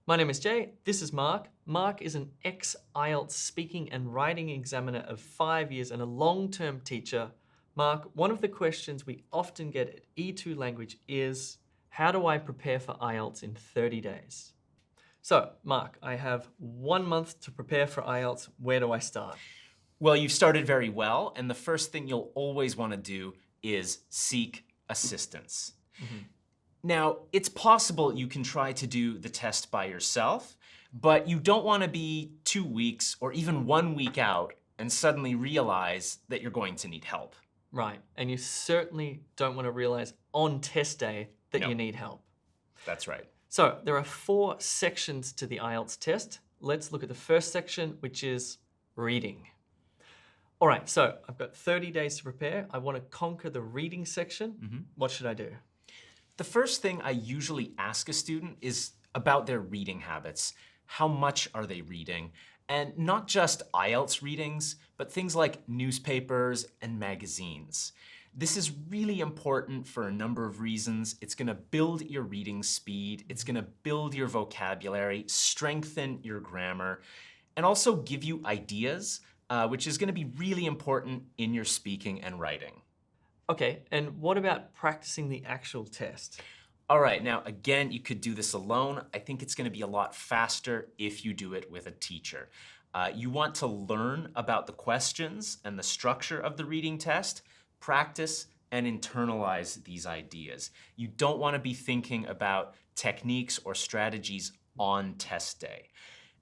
My name is Jay, this is Mark. Mark is an ex-IELTS Speaking and Writing Examiner of 5 years and a long-term teacher. Mark, one of the questions we often get at E2 Language is, how do I prepare for IELTS in 30 days? So, Mark, I have 1 month to prepare for IELTS. Where do I start? Well, you've started very well, and the first thing you'll always want to do is seek assistance. Now, it's possible you can try to do the test by yourself, but you don't want to be 2 weeks or even 1 week out and suddenly realize that you're going to need help. Right, and you certainly don't want to realize on test day that No. you need help. That's right. So there are 4 sections to the IELTS test. Let's look at the first section, which is reading. All right, so I've got 30 days to prepare. I want to conquer the reading section. What should I do? The first thing I usually ask a student is about their reading habits. How much are they reading? And not just IELTS readings, but things like newspapers and magazines. This is really important for a number of reasons. It's going to build your reading speed, it's going to build your vocabulary, strengthen your grammar, and also give you ideas, which is going to be really important in your speaking and writing. Okay, and what about practicing the actual test? All right, now again, you could do this alone. I think it's going to be a lot faster if you do it with a teacher. You want to learn about the questions and the structure of the reading test, practice and internalize these ideas. You don't want to be thinking about techniques or strategies on test day.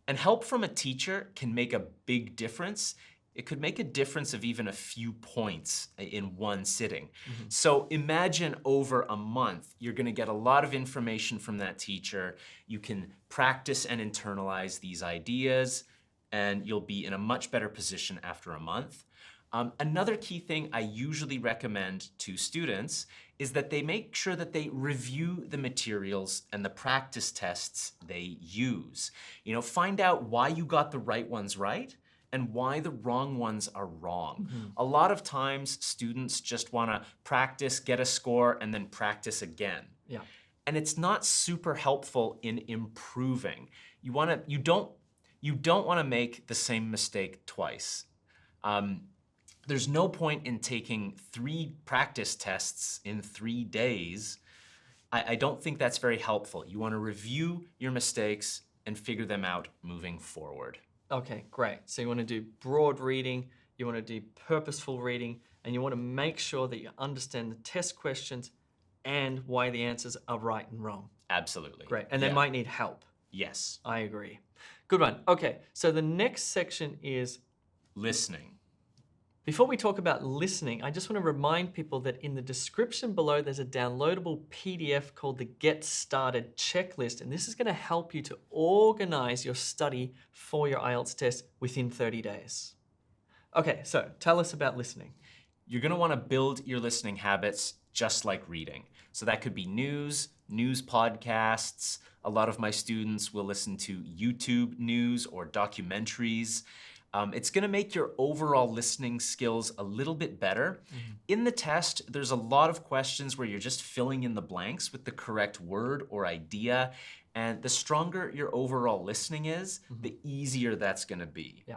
And help from a teacher can make a big difference. It could make a difference of even a few points in one sitting. So imagine over a month, you're going to get a lot of information from that teacher. You can practice and internalize these ideas, and you'll be in a much better position after a month. Another key thing I usually recommend to students is that they make sure that they review the materials and the practice tests they use. Find out why you got the right ones right and why the wrong ones are wrong. A lot of times students just want to practice, get a score, and then practice again. Yeah. And it's not super helpful in improving. You don't want to make the same mistake twice. There's no point in taking 3 practice tests in 3 days. I don't think that's very helpful. You want to review your mistakes and figure them out moving forward. Okay, great. So you want to do broad reading, you want to do purposeful reading, and you want to make sure that you understand the test questions and why the answers are right and wrong. Absolutely. Great, and they might need help. Yes. I agree. Good one. Okay, so the next section is listening. Before we talk about listening, I just want to remind people that in the description below, there's a downloadable PDF called the Get Started Checklist, and this is going to help you to organize your study for your IELTS test within 30 days. Okay, so tell us about listening. You're going to want to build your listening habits just like reading. So that could be news podcasts. A lot of my students will listen to YouTube news or documentaries. It's going to make your overall listening skills a little bit better. In the test, there's a lot of questions where you're just filling in the blanks with the correct word or idea. And the stronger your overall listening is, the easier that's going to be. Yeah.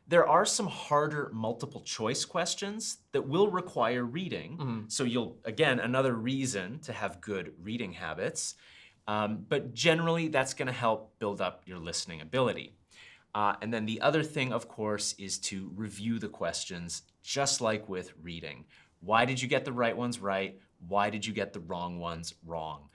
There are some harder multiple choice questions that will require reading. So again, another reason to have good reading habits. But generally, that's going to help build up your listening ability. And then the other thing, of course, is to review the questions, just like with reading. Why did you get the right ones right? Why did you get the wrong ones wrong?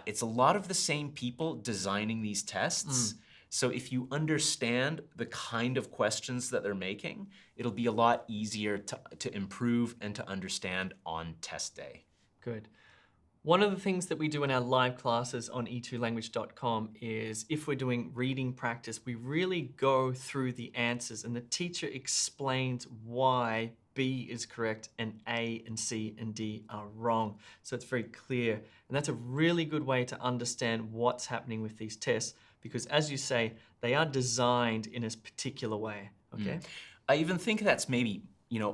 It's a lot of the same people designing these tests. So if you understand the kind of questions that they're making, it'll be a lot easier to improve and to understand on test day. Good. One of the things that we do in our live classes on e2language.com is if we're doing reading practice, we really go through the answers and the teacher explains why B is correct and A and C and D are wrong. So it's very clear. And that's a really good way to understand what's happening with these tests because as you say, they are designed in a particular way, okay? I even think that's maybe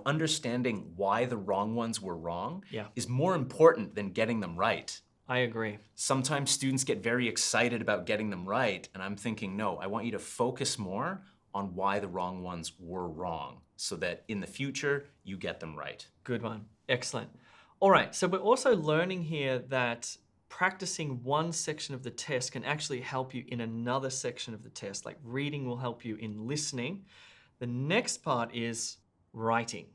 understanding why the wrong ones were wrong is more important than getting them right. I agree. Sometimes students get very excited about getting them right, and I'm thinking, no, I want you to focus more on why the wrong ones were wrong so that in the future, you get them right. Good one. Excellent. All right, so we're also learning here that practicing one section of the test can actually help you in another section of the test. Like reading will help you in listening. The next part is writing.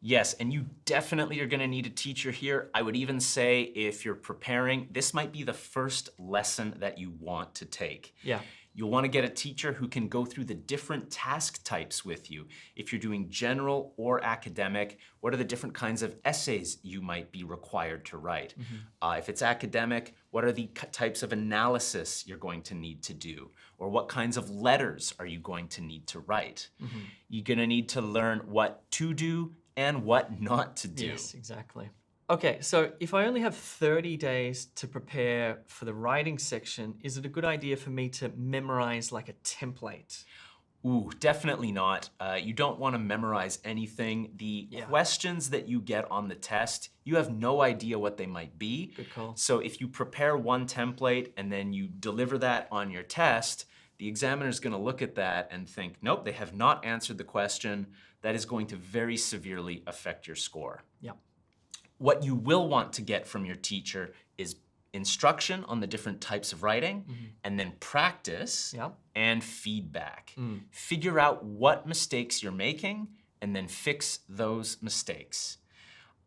Yes, and you definitely are gonna need a teacher here. I would even say if you're preparing, this might be the first lesson that you want to take. Yeah. You'll want to get a teacher who can go through the different task types with you. If you're doing general or academic, what are the different kinds of essays you might be required to write? If it's academic, what are the types of analysis you're going to need to do? Or what kinds of letters are you going to need to write? You're going to need to learn what to do and what not to do. Yes, exactly. Okay, so if I only have 30 days to prepare for the writing section, is it a good idea for me to memorize like a template? Ooh, definitely not. You don't want to memorize anything. The questions that you get on the test, you have no idea what they might be. Good call. So if you prepare one template and then you deliver that on your test, the examiner is going to look at that and think, nope, they have not answered the question. That is going to very severely affect your score. Yeah. What you will want to get from your teacher is instruction on the different types of writing, and then practice and feedback. Figure out what mistakes you're making, and then fix those mistakes.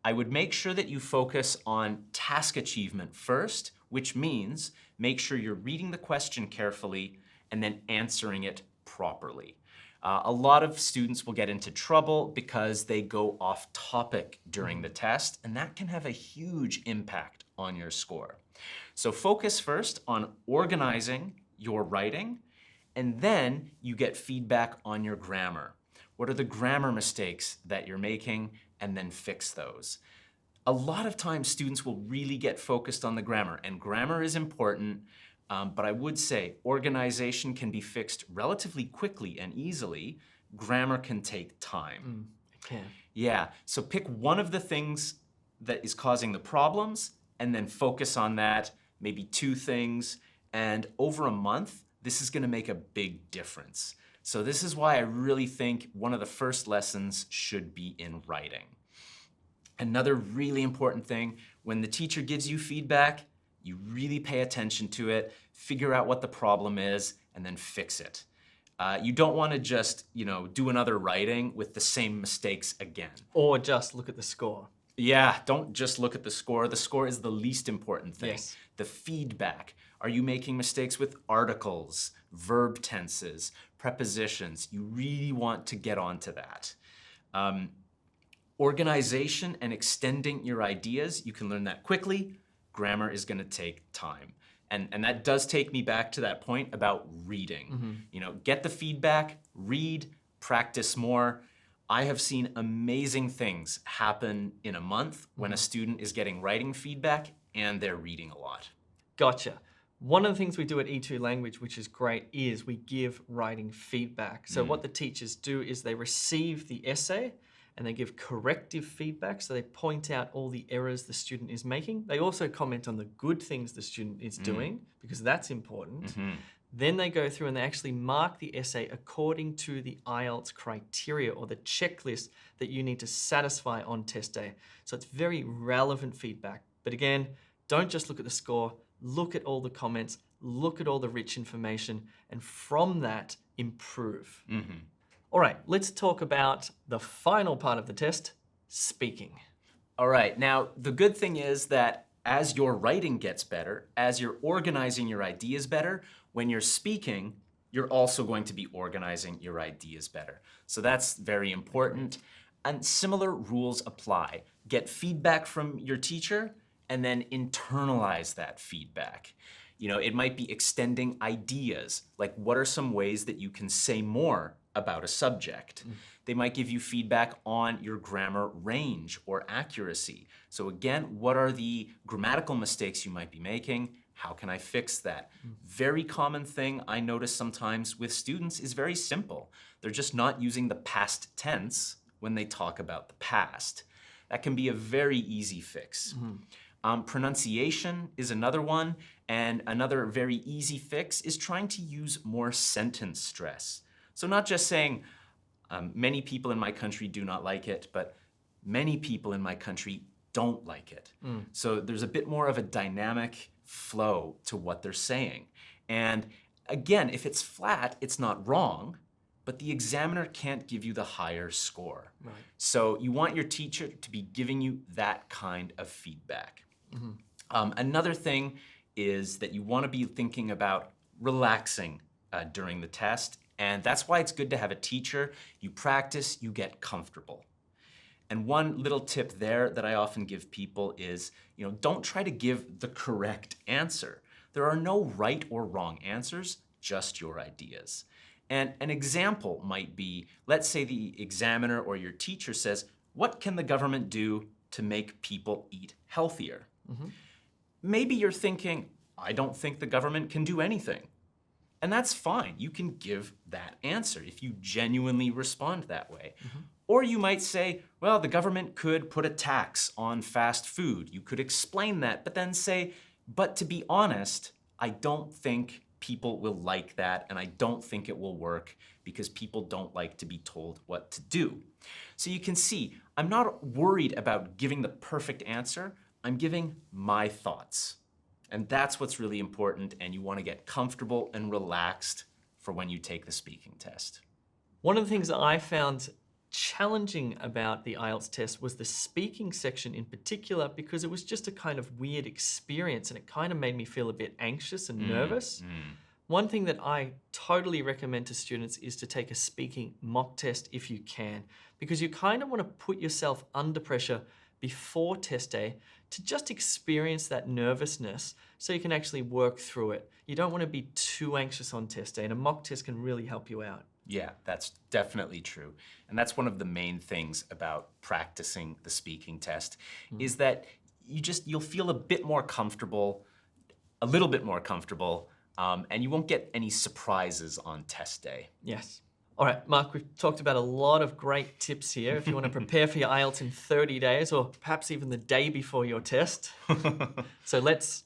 I would make sure that you focus on task achievement first, which means make sure you're reading the question carefully and then answering it properly. A lot of students will get into trouble because they go off topic during the test, and that can have a huge impact on your score. So focus first on organizing your writing, and then you get feedback on your grammar. What are the grammar mistakes that you're making, and then fix those. A lot of times students will really get focused on the grammar, and grammar is important. But I would say organization can be fixed relatively quickly and easily. Grammar can take time. It can. Yeah, so pick one of the things that is causing the problems and then focus on that, maybe two things. And over a month, this is gonna make a big difference. So this is why I really think one of the first lessons should be in writing. Another really important thing, when the teacher gives you feedback, you really pay attention to it, figure out what the problem is, and then fix it. You don't want to just, do another writing with the same mistakes again. Or just look at the score. Yeah, don't just look at the score. The score is the least important thing. Yes. The feedback. Are you making mistakes with articles, verb tenses, prepositions? You really want to get onto that. Organization and extending your ideas, you can learn that quickly. Grammar is going to take time. And that does take me back to that point about reading. Get the feedback, read, practice more. I have seen amazing things happen in a month when a student is getting writing feedback and they're reading a lot. Gotcha. One of the things we do at E2 Language, which is great, is we give writing feedback. So what the teachers do is they receive the essay and they give corrective feedback. So they point out all the errors the student is making. They also comment on the good things the student is doing, because that's important. Then they go through and they actually mark the essay according to the IELTS criteria or the checklist that you need to satisfy on test day. So it's very relevant feedback. But again, don't just look at the score, look at all the comments, look at all the rich information, and from that, improve. All right, let's talk about the final part of the test, speaking. All right, now the good thing is that as your writing gets better, as you're organizing your ideas better, when you're speaking, you're also going to be organizing your ideas better. So that's very important. And similar rules apply. Get feedback from your teacher and then internalize that feedback. It might be extending ideas, like what are some ways that you can say more about a subject. They might give you feedback on your grammar range or accuracy. So again, what are the grammatical mistakes you might be making? How can I fix that? Very common thing I notice sometimes with students is very simple. They're just not using the past tense when they talk about the past. That can be a very easy fix. Pronunciation is another one, and another very easy fix is trying to use more sentence stress. So not just saying, many people in my country do not like it, but many people in my country don't like it. So there's a bit more of a dynamic flow to what they're saying. And again, if it's flat, it's not wrong, but the examiner can't give you the higher score. Right. So you want your teacher to be giving you that kind of feedback. Another thing is that you want to be thinking about relaxing during the test, and that's why it's good to have a teacher. You practice, you get comfortable. And one little tip there that I often give people is, don't try to give the correct answer. There are no right or wrong answers, just your ideas. And an example might be, let's say the examiner or your teacher says, what can the government do to make people eat healthier? Maybe you're thinking, I don't think the government can do anything. And that's fine. You can give that answer if you genuinely respond that way. Or you might say, well, the government could put a tax on fast food. You could explain that, but then say, but to be honest, I don't think people will like that, and I don't think it will work because people don't like to be told what to do. So you can see, I'm not worried about giving the perfect answer. I'm giving my thoughts. And that's what's really important, and you want to get comfortable and relaxed for when you take the speaking test. One of the things that I found challenging about the IELTS test was the speaking section in particular, because it was just a kind of weird experience and it kind of made me feel a bit anxious and nervous. One thing that I totally recommend to students is to take a speaking mock test if you can, because you kind of want to put yourself under pressure before test day to just experience that nervousness so you can actually work through it. You don't want to be too anxious on test day, and a mock test can really help you out. Yeah, that's definitely true. And that's one of the main things about practicing the speaking test is that you'll feel a bit more comfortable, a little bit more comfortable, and you won't get any surprises on test day. Yes. All right, Mark, we've talked about a lot of great tips here if you want to prepare for your IELTS in 30 days or perhaps even the day before your test. So let's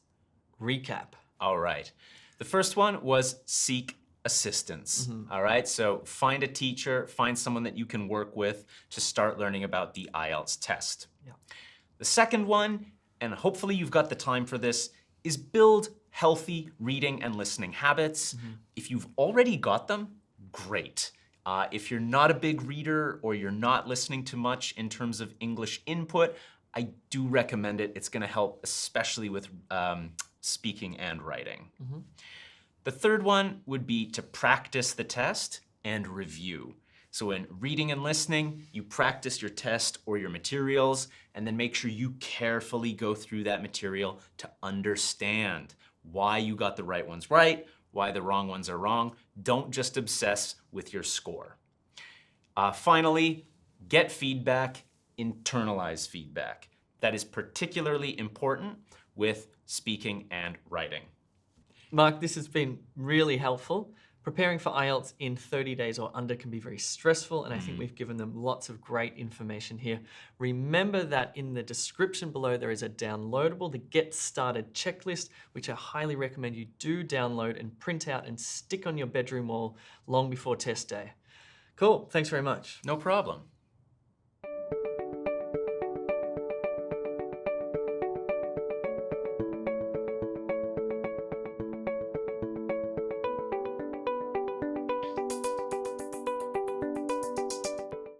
recap. All right. The first one was seek assistance. All right, so find a teacher, find someone that you can work with to start learning about the IELTS test. Yeah. The second one, and hopefully you've got the time for this, is build healthy reading and listening habits. If you've already got them, great. If you're not a big reader or you're not listening to much in terms of English input, I do recommend it. It's going to help, especially with speaking and writing. The third one would be to practice the test and review. So in reading and listening, you practice your test or your materials, and then make sure you carefully go through that material to understand why you got the right ones right, why the wrong ones are wrong. Don't just obsess with your score. Finally, get feedback, internalize feedback. That is particularly important with speaking and writing. Mark, this has been really helpful. Preparing for IELTS in 30 days or under can be very stressful, and I think we've given them lots of great information here. Remember that in the description below there is a downloadable, the Get Started checklist, which I highly recommend you do download and print out and stick on your bedroom wall long before test day. Cool, thanks very much. No problem.